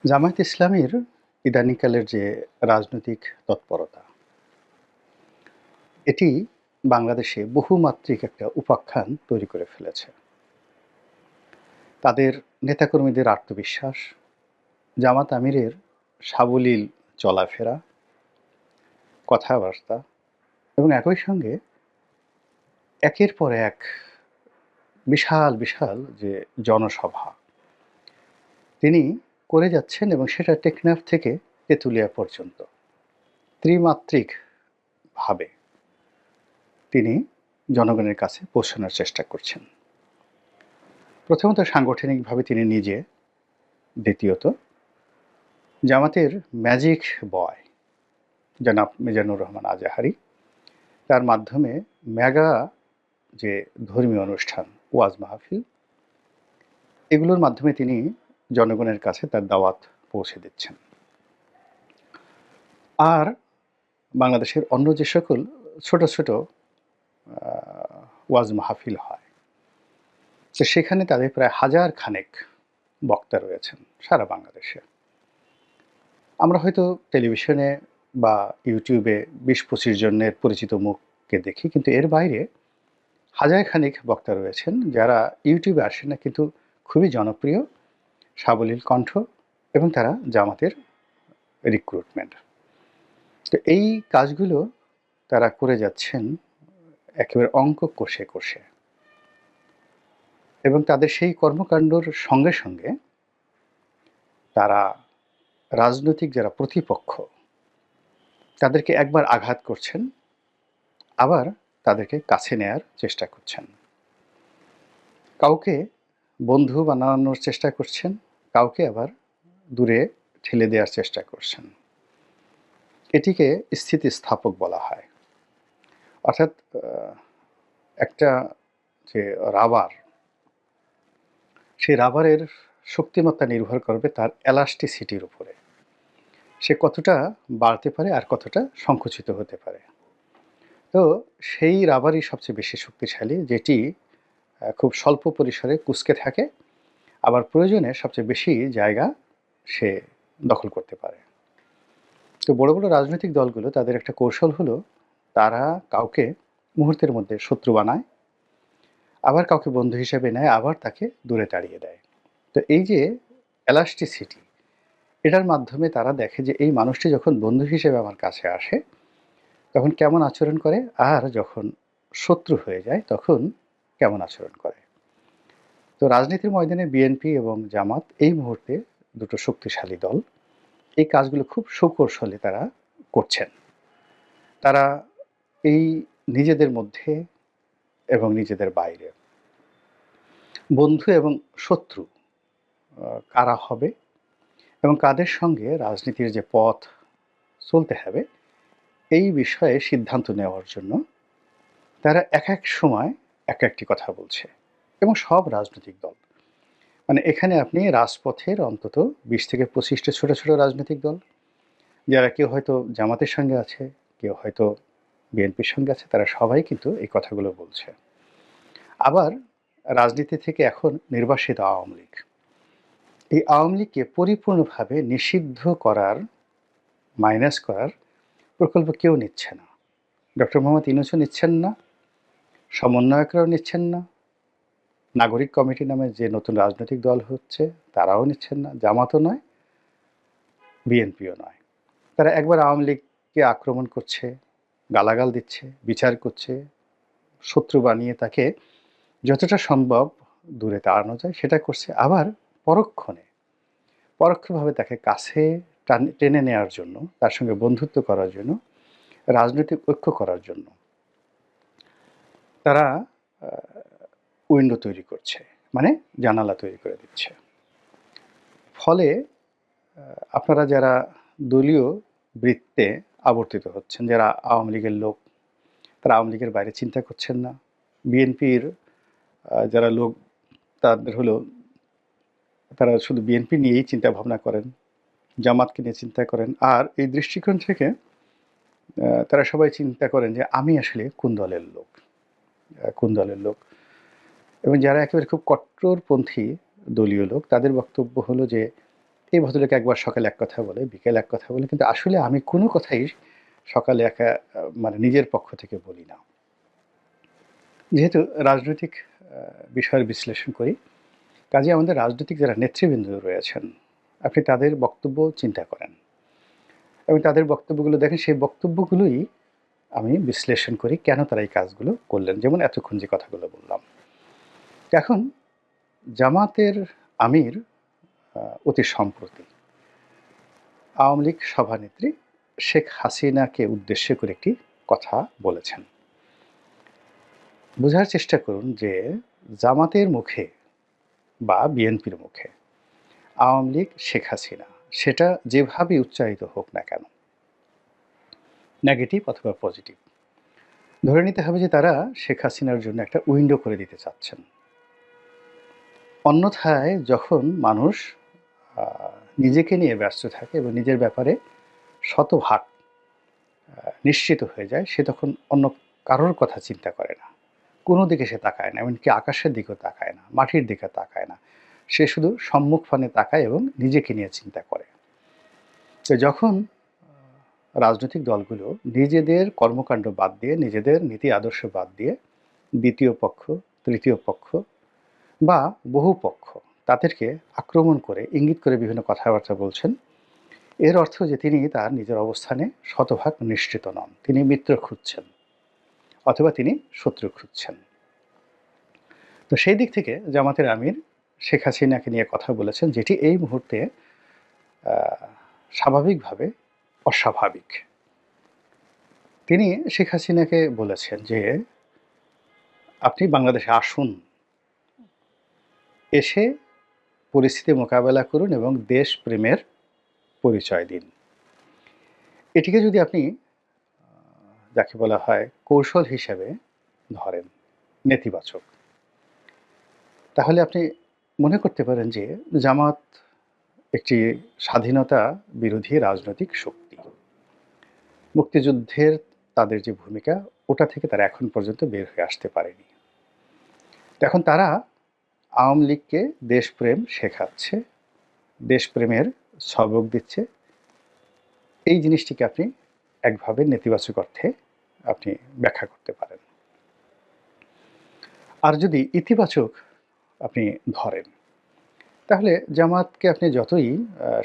জামায়াত ইসলামীর ইদানীংকালের যে রাজনৈতিক তৎপরতা, এটি বাংলাদেশে বহুমাত্রিক একটা উপাখ্যান তৈরি করে ফেলেছে। তাদের নেতাকর্মীদের আত্মবিশ্বাস, জামাত আমিরের সাবলীল চলাফেরা, কথাবার্তা এবং একই সঙ্গে একের পর এক বিশাল, বিশাল যে জনসভা তিনি করে যাচ্ছেন এবং সেটা টেকনাফ থেকে তেঁতুলিয়া পর্যন্ত ত্রিমাত্রিকভাবে তিনি জনগণের কাছে পৌঁছানোর চেষ্টা করছেন। প্রথমত সাংগঠনিকভাবে তিনি নিজে, দ্বিতীয়ত জামাতের ম্যাজিক বয় জনাব মিজানুর রহমান আজাহারি, তার মাধ্যমে মেগা যে ধর্মীয় অনুষ্ঠান, ওয়াজ মাহফিল, এগুলোর মাধ্যমে তিনি জনগণের কাছে তার দাওয়াত পৌঁছে দিচ্ছেন। আর বাংলাদেশের অন্য যে সকল ছোট, ছোট ওয়াজ মাহফিল হয়, তো সেখানে তাদের প্রায় ১,০০০ খানেক বক্তা রয়েছেন সারা বাংলাদেশে। আমরা হয়তো টেলিভিশনে বা ইউটিউবে ২০-২৫ জনের পরিচিত মুখকে দেখি, কিন্তু এর বাইরে ১,০০০ খানেক বক্তা রয়েছেন যারা ইউটিউবে আসেন না, কিন্তু খুবই জনপ্রিয়, সাবলীল কণ্ঠ এবং তারা জামাতের রিক্রুটমেন্ট। তো এই কাজগুলো তারা করে যাচ্ছেন একেবারে অঙ্ক কষে, কষে, এবং তাদের সেই কর্মকাণ্ডর সঙ্গে, সঙ্গে তারা রাজনৈতিক যারা প্রতিপক্ষ তাদেরকে একবার আঘাত করছেন, আবার তাদেরকে কাছে নেয়ার চেষ্টা করছেন। কাউকে বন্ধু বানানোর চেষ্টা করছেন, কাউকে আবার দূরে ঠেলে দেওয়ার চেষ্টা করছেন। এটিকে স্থিতিস্থাপক বলা হয়। অর্থাৎ একটা যে রাবার, সেই রাবারের শক্তিমত্তা নির্ভর করবে তার এলাস্টিসিটির উপরে। সে কতটা বাড়তে পারে আর কতটা সংকুচিত হতে পারে। তো সেই রাবারই সবচেয়ে বেশি শক্তিশালী, যেটি খুব স্বল্প পরিসরে কুঁচকে থাকে, আবার প্রয়োজনে সবচেয়ে বেশি জায়গা সে দখল করতে পারে। তো বড়, বড় রাজনৈতিক দলগুলো তাদের একটা কৌশল হলো তারা কাউকে মুহূর্তের মধ্যে শত্রু বানায়, আবার কাউকে বন্ধু হিসেবে নেয়, আবার তাকে দূরে তাড়িয়ে দেয়। তো এই যে এলাস্টিসিটি, এটার মাধ্যমে তারা দেখে যে এই মানুষটি যখন বন্ধু হিসেবে আমার কাছে আসে তখন কেমন আচরণ করে, আর যখন শত্রু হয়ে যায় তখন কেমন আচরণ করে। তো রাজনীতির ময়দানে বিএনপি এবং জামাত এই মুহূর্তে দুটো শক্তিশালী দল। এই কাজগুলো খুব সুকৌশলে তারা করছেন। তারা এই নিজেদের মধ্যে এবং নিজেদের বাইরে বন্ধু এবং শত্রু কারা হবে এবং কাদের সঙ্গে রাজনীতির যে পথ চলতে হবে, এই বিষয়ে সিদ্ধান্ত নেওয়ার জন্য তারা এক এক সময় এক একটি কথা বলছে, এবং সব রাজনৈতিক দল। মানে এখানে আপনি রাজপথের অন্তত ২০ থেকে ২৫টা ছোট, ছোট রাজনৈতিক দল, যারা কেউ হয়তো জামাতের সঙ্গে আছে, কেউ হয়তো বিএনপির সঙ্গে আছে, তারা সবাই কিন্তু এই কথাগুলো বলছে। আবার রাজনীতি থেকে এখন নির্বাসিত আওয়ামী লীগ, এই আওয়ামী লীগকে পরিপূর্ণভাবে নিষিদ্ধ করার, মাইনাস করার প্রকল্প কেউ নিচ্ছে না। ডক্টর মোহাম্মদ ইউনূসও নিচ্ছেন না, সমন্বয়করাও নিচ্ছেন না, নাগরিক কমিটি নামে যে নতুন রাজনৈতিক দল হচ্ছে তারাও নিচ্ছেন না, জামাতও নয়, বিএনপিও নয়। তারা একবার আওয়ামী লীগকে আক্রমণ করছে, গালাগাল দিচ্ছে, বিচার করছে, শত্রু বানিয়ে তাকে যতটা সম্ভব দূরে তাড়ানো যায় সেটা করছে, আবার পরোক্ষভাবে তাকে কাছে টেনে নেওয়ার জন্য, তার সঙ্গে বন্ধুত্ব করার জন্য, রাজনৈতিক ঐক্য করার জন্য তারা উইন্ডো তৈরি করছে, মানে জানালা তৈরি করে দিচ্ছে। ফলে আপনারা যারা দলীয় বৃত্তে আবর্তিত হচ্ছেন, যারা আওয়ামী লীগের লোক, তারা আওয়ামী লীগের বাইরে চিন্তা করছেন না। বিএনপির যারা লোক, তাদের হলো তারা শুধু বিএনপি নিয়েই চিন্তা ভাবনা করেন, জামাতকে নিয়ে চিন্তা করেন। আর এই দৃষ্টিকোণ থেকে তারা সবাই চিন্তা করেন যে আমি আসলে কোন দলের লোক, কোন দলের লোক। এবং যারা একেবারে খুব কট্টরপন্থী দলীয় লোক, তাদের বক্তব্য হলো যে এই ভদ্রলোক একবার সকালে এক কথা বলে, বিকেলে এক কথা বলে, কিন্তু আসলে আমি কোনো কথাই সকালে মানে নিজের পক্ষ থেকে বলি না। যেহেতু রাজনৈতিক বিষয়ের বিশ্লেষণ করি, কাজেই আমাদের রাজনৈতিক যারা নেতৃবৃন্দ রয়েছেন, আপনি তাদের বক্তব্য চিন্তা করেন এবং তাদের বক্তব্যগুলো দেখেন, সেই বক্তব্যগুলোই আমি বিশ্লেষণ করি কেন তারা এই কাজগুলো করলেন। যেমন এতক্ষণ যে কথাগুলো বললাম। এখন জামাতের আমির অতি সম্প্রতি আওয়ামী লীগ সভানেত্রী শেখ হাসিনাকে উদ্দেশ্য করে একটি কথা বলেছেন। বোঝার চেষ্টা করুন যে জামাতের মুখে বা বিএনপির মুখে আওয়ামী লীগ শেখ হাসিনা, সেটা যেভাবেই উচ্চারিত হোক না কেন, নেগেটিভ অথবা পজিটিভ, ধরে নিতে হবে যে তারা শেখ হাসিনার জন্য একটা উইন্ডো করে দিতে চাচ্ছেন। অন্যথায় যখন মানুষ নিজেকে নিয়ে ব্যস্ত থাকে এবং নিজের ব্যাপারে শতভাগ নিশ্চিত হয়ে যায়, সে তখন অন্য কারোর কথা চিন্তা করে না, কোনো দিকে সে তাকায় না, এমনকি আকাশের দিকেও তাকায় না, মাটির দিকে তাকায় না, সে শুধু সম্মুখপানে তাকায় এবং নিজেকে নিয়ে চিন্তা করে। তো যখন রাজনৈতিক দলগুলো নিজেদের কর্মকাণ্ড বাদ দিয়ে, নিজেদের নীতি আদর্শ বাদ দিয়ে দ্বিতীয় পক্ষ, তৃতীয় পক্ষ বা বহু পক্ষ তাদেরকে আক্রমণ করে, ইঙ্গিত করে বিভিন্ন কথাবার্তা বলছেন, এর অর্থ যে তিনি তার নিজের অবস্থানে শতভাগ নিশ্চিত নন, তিনি মিত্র খুঁজছেন অথবা তিনি শত্রু খুঁজছেন। তো সেই দিক থেকে জামাতের আমির শেখ হাসিনাকে নিয়ে কথা বলেছেন, যেটি এই মুহূর্তে স্বাভাবিকভাবে অস্বাভাবিক। তিনি শেখ হাসিনাকে বলেছেন যে আপনি বাংলাদেশে আসুন, এসে পরিস্থিতি মোকাবেলা করুন এবং দেশপ্রেমের পরিচয় দিন। এটিকে যদি আপনি যাকে বলা হয় কৌশল হিসেবে ধরেন, নেতিবাচক, তাহলে আপনি মনে করতে পারেন যে জামাত একটি স্বাধীনতা বিরোধী রাজনৈতিক শক্তি। মুক্তিযুদ্ধের তাদের যে ভূমিকা, ওটা থেকে তারা এখন পর্যন্ত বের হয়ে আসতে পারেনি। এখন তারা আওয়ামী লীগকে দেশপ্রেম শেখাচ্ছে, দেশপ্রেমের সবক দিচ্ছে। এই জিনিসটিকে আপনি একভাবে নেতিবাচক অর্থে আপনি ব্যাখ্যা করতে পারেন। আর যদি ইতিবাচক আপনি ধরেন, তাহলে জামাতকে আপনি যতই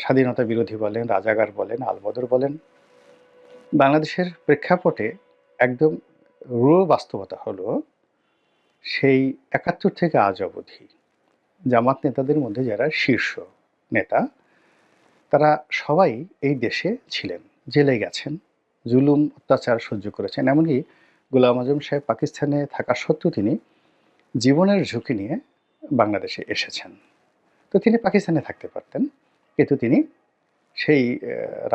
স্বাধীনতা বিরোধী বলেন, রাজাকার বলেন, আলবদর বলেন, বাংলাদেশের প্রেক্ষাপটে একদম রূঢ় বাস্তবতা হলো সেই ৭১ থেকে আজ অবধি জামাত নেতাদের মধ্যে যারা শীর্ষ নেতা, তারা সবাই এই দেশে ছিলেন, জেলে গেছেন, জুলুম অত্যাচার সহ্য করেছেন। এমনকি গোলাম আজম সাহেব পাকিস্তানে থাকা সত্ত্বেও তিনি জীবনের ঝুঁকি নিয়ে বাংলাদেশে এসেছেন। তো তিনি পাকিস্তানে থাকতে পারতেন, কিন্তু তিনি সেই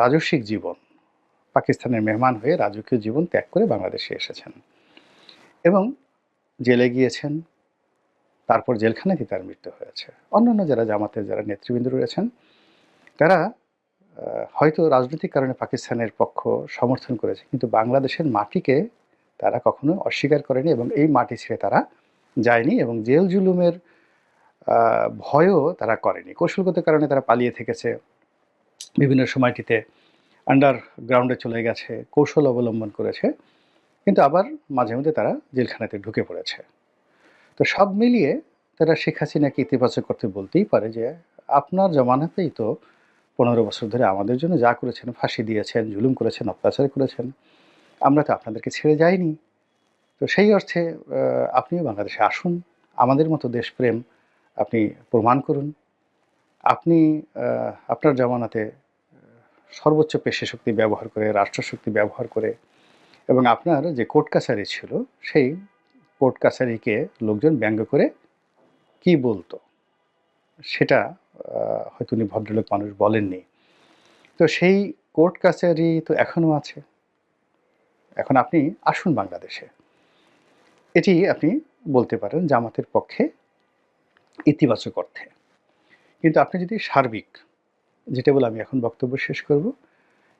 রাজস্বিক জীবন, পাকিস্তানের মেহমান হয়ে রাজকীয় জীবন ত্যাগ করে বাংলাদেশে এসেছেন এবং জেলে গিয়েছেন। তারপর জেলখানাতেই তার মৃত্যু হয়েছে। অন্যান্য যারা জামাতের যারা নেতৃবৃন্দ রয়েছেন, তারা হয়তো রাজনৈতিক কারণে পাকিস্তানের পক্ষ সমর্থন করেছে, কিন্তু বাংলাদেশের মাটিকে তারা কখনো অস্বীকার করেনি এবং এই মাটি ছেড়ে তারা যায়নি এবং জেল জুলুমের ভয়ও তারা করেনি। কৌশলগত কারণে তারা পালিয়ে থেকেছে, বিভিন্ন সময়টিতে আন্ডারগ্রাউন্ডে চলে গেছে, কৌশল অবলম্বন করেছে, কিন্তু আবার মাঝে মধ্যে তারা জেলখানাতে ঢুকে পড়েছে। তো সব মিলিয়ে তারা শেখ হাসিনাকে ইতিবাচক করতে বলতেই পারে যে আপনার জমানাতেই তো ১৫ বছর ধরে আমাদের জন্য যা করেছেন, ফাঁসি দিয়েছেন, জুলুম করেছেন, অত্যাচার করেছেন, আমরা তো আপনাদেরকে ছেড়ে যাইনি। তো সেই অর্থে আপনিও বাংলাদেশে আসুন, আমাদের মতো দেশপ্রেম আপনি প্রমাণ করুন। আপনি আপনার জমানাতে সর্বোচ্চ পেশাশক্তি ব্যবহার করে, রাষ্ট্রশক্তি ব্যবহার করে এবং আপনার যে কোর্ট কাছারি ছিল, সেই কোর্ট কাছারিকে লোকজন ব্যঙ্গ করে কি বলতো, সেটা হয়তো উনি ভদ্রলোক মানুষ বলেননি। তো সেই কোর্ট কাছারি তো এখনও আছে। এখন আপনি আসুন বাংলাদেশে। এটি আপনি বলতে পারেন জামাতের পক্ষে ইতিবাচক অর্থে। কিন্তু আপনি যদি সার্বিক, যেটা বলে আমি এখন বক্তব্য শেষ করব,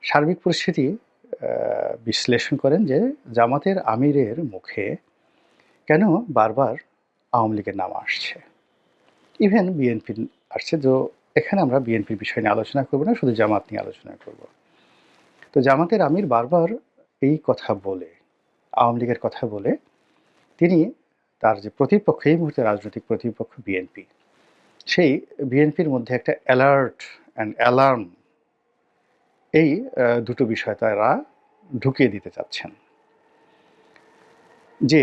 সার্বিক পরিস্থিতি বিশ্লেষণ করেন যে জামাতের আমিরের মুখে কেন বারবার আওয়ামী লীগের নাম আসছে, ইভেন বিএনপি আসছে, যে এখানে আমরা বিএনপির বিষয় নিয়ে আলোচনা করব না, শুধু জামাত নিয়ে আলোচনা করব। তো জামাতের আমির বারবার এই কথা বলে, আওয়ামী লীগের কথা বলে, তিনি তার যে প্রতিপক্ষ, এই মুহূর্তে রাজনৈতিক প্রতিপক্ষ বিএনপি, সেই বিএনপির মধ্যে একটা অ্যালার্ট অ্যান্ড অ্যালার্ম, এই দুটো বিষয় তারা ঢুকিয়ে দিতে চাচ্ছেন যে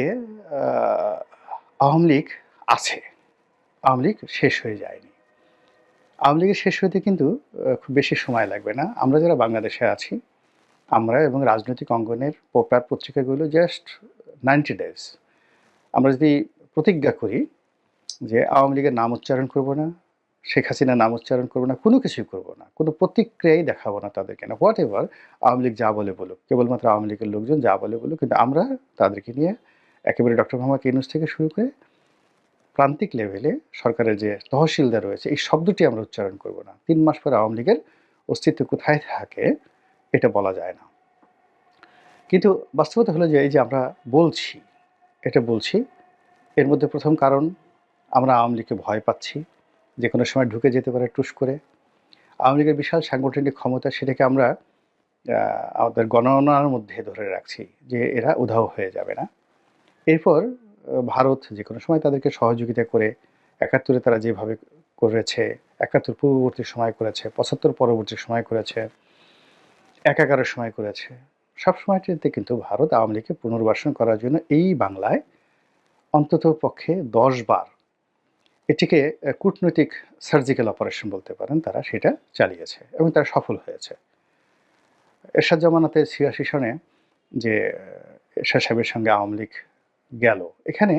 আওয়ামী লীগ আছে, আওয়ামী লীগ শেষ হয়ে যায়নি। আওয়ামী লীগের শেষ হতে কিন্তু খুব বেশি সময় লাগবে না। আমরা যারা বাংলাদেশে আছি, আমরা এবং রাজনৈতিক অঙ্গনের পেপার পত্রিকাগুলো জাস্ট 90 ডেজ আমরা যদি প্রতিজ্ঞা করি যে আওয়ামী লীগের নাম উচ্চারণ করব না, শেখ হাসিনার নাম উচ্চারণ করবো না, কোনো কিছুই করবো না, কোনো প্রতিক্রিয়াই দেখাবো না তাদেরকে, না হোয়াট এভার আওয়ামী লীগ যা বলে বলুক, কেবলমাত্র আওয়ামী লীগের লোকজন যা বলে বলুক, কিন্তু আমরা তাদেরকে নিয়ে একেবারে ডক্টর মোহাম্মদ ইউনূস থেকে শুরু করে প্রান্তিক লেভেলে সরকারের যে তহসিলদার রয়েছে, এই শব্দটি আমরা উচ্চারণ করব না। 3 মাস পরে আওয়ামী লীগের অস্তিত্ব কোথায় থাকে এটা বলা যায় না। কিন্তু বাস্তবতা হলো যে এই যে আমরা বলছি, এটা বলছি, এর মধ্যে প্রথম কারণ আমরা আওয়ামী লীগকে ভয় পাচ্ছি, যে কোনো সময় ঢুকে যেতে পারে টুস করে। আওয়ামী লীগের বিশাল সাংগঠনিক ক্ষমতা, সেটাকে আমরা আমাদের গণনার মধ্যে ধরে রাখছি যে এরা উধাও হয়ে যাবে না। এরপর ভারত যে কোনো সময় তাদেরকে সহযোগিতা করে, ৭১-এ তারা যেভাবে করেছে, ৭১ পূর্ববর্তী সময় করেছে, ৭৫ পরবর্তী সময় করেছে, ১১-এর সময় করেছে, সব সময়টিতে কিন্তু ভারত আওয়ামী লীগকে পুনর্বাসন করার জন্য এই বাংলায় অন্তত পক্ষে ১০ বার এটিকে কূটনৈতিক সার্জিক্যাল অপারেশন বলতে পারেন, তারা সেটা চালিয়েছে এবং তারা সফল হয়েছে। এরশাদ জামানাতে ৮৬ সনে যে এরশাদ সাহেবের সঙ্গে আওয়ামী লীগ গেল, এখানে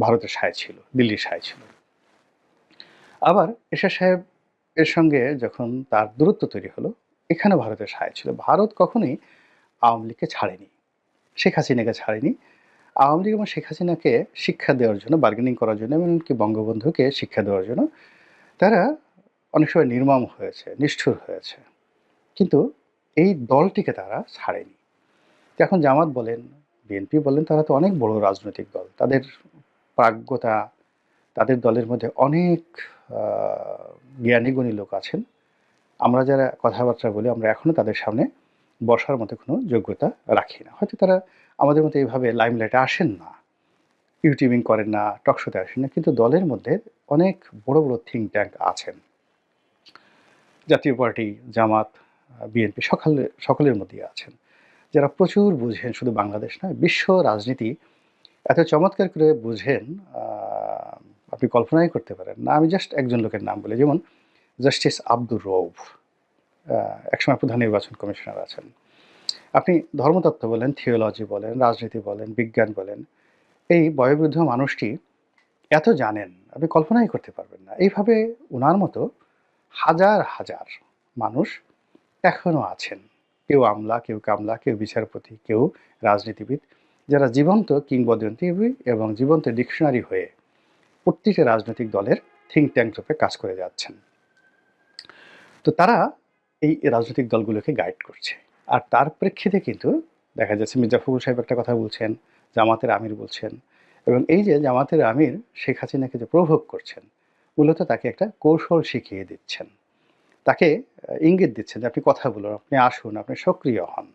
ভারতের সায় ছিল, দিল্লির সায় ছিল। আবার এরশাদ সাহেব এর সঙ্গে যখন তার দূরত্ব তৈরি হলো, এখানে ভারতের সায় ছিল। ভারত কখনোই আওয়ামী লীগকে ছাড়েনি, শেখ হাসিনাকে ছাড়েনি। আওয়ামী লীগ এবং শেখ হাসিনাকে শিক্ষা দেওয়ার জন্য, বার্গেনিং করার জন্য, এমনকি বঙ্গবন্ধুকে শিক্ষা দেওয়ার জন্য তারা অনেক সময় নির্মম হয়েছে, নিষ্ঠুর হয়েছে, কিন্তু এই দলটিকে তারা ছাড়েনি। এখন জামাত বলেন, বিএনপি বলেন, তারা তো অনেক বড় রাজনৈতিক দল, তাদের প্রাজ্ঞতা, তাদের দলের মধ্যে অনেক জ্ঞানী গুণী লোক আছেন। আমরা যারা কথাবার্তা বলি, আমরা এখনও তাদের সামনে বসার মতো কোনো যোগ্যতা রাখি না। হয়তো তারা আমাদের মতো এইভাবে লাইমলাইটে আসেন না, ইউটিউবিং করেন না, টকশোতে আসেন না, কিন্তু দলের মধ্যে অনেক বড় বড় থিঙ্ক ট্যাঙ্ক আছেন। জাতীয় পার্টি, জামাত, বিএনপি সকলের মধ্যেই আছেন, যারা প্রচুর বুঝেন, শুধু বাংলাদেশ নয়, বিশ্ব রাজনীতি এত চমৎকার করে বুঝেন, আপনি কল্পনাই করতে পারেন না। আমি জাস্ট একজন লোকের নাম বলি, যেমন জাস্টিস আব্দুর রউফ, একসময় প্রধান নির্বাচন কমিশনার আছেন। আপনি ধর্মতত্ত্ব বলেন, থিওলজি বলেন, রাজনীতি বলেন, বিজ্ঞান বলেন, এই বয়োবৃদ্ধ মানুষটি এত জানেন আপনি কল্পনাই করতে পারবেন না। এইভাবে ওনার মতো হাজার হাজার মানুষ এখনও আছেন, কেউ আমলা, কেউ কামলা, কেউ বিচারপতি, কেউ রাজনীতিবিদ, যারা জীবন্ত কিংবদন্তি এবং জীবন্ত ডিকশনারি হয়ে প্রত্যেকটা রাজনৈতিক দলের থিঙ্ক ট্যাঙ্ক রূপে কাজ করে যাচ্ছেন। তো তারা এই রাজনৈতিক দলগুলোকে গাইড করছে, আর তার প্রেক্ষিতে কিন্তু দেখা যাচ্ছে মির্জা ফখরুল সাহেব একটা কথা বলছেন, জামাতের আমির বলছেন, এবং এই যে জামাতের আমির শেখ হাসিনাকে যে প্রভোগ করছেন, মূলত তাকে একটা কৌশল শিখিয়ে দিচ্ছেন, তাকে ইঙ্গিত দিচ্ছেন যে আপনি কথা বলুন, আপনি আসুন, আপনি সক্রিয় হন।